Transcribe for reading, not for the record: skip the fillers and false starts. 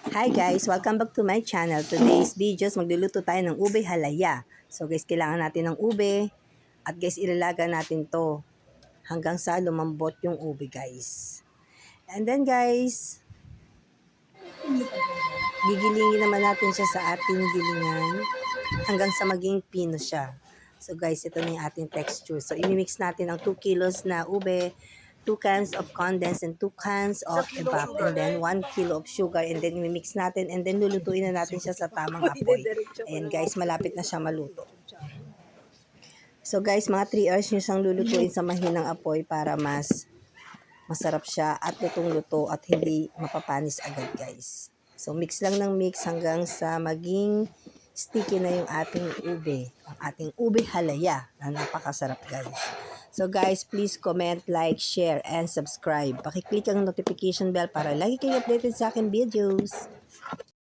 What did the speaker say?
Hi guys! Welcome back to my channel. Today's videos, magluluto tayo ng ube halaya. So guys, kailangan natin ng ube. At guys, ilalaga natin to hanggang sa lumambot yung ube guys. And then guys, gigilingin naman natin siya sa ating gilingan hanggang sa maging pino siya. So guys, ito na yung ating texture. So imimix natin ang 2 kilos na ube, 2 cans of condensed and 2 cans of evap, and then 1 kilo of sugar, and then imimix natin, and then lulutuin na natin siya sa tamang apoy. Ayan guys, malapit na siya maluto. So guys, mga 3 hours nyo siyang lulutuin sa mahinang apoy para mas masarap siya at lutong-luto at hindi mapapanis agad guys. So mix lang ng mix hanggang sa maging sticky na yung ating ube. Ang ating ube halaya na napakasarap guys. So guys, please comment, like, share, and subscribe. Pakiclick ang notification bell para lagi kayo updated sa akin videos.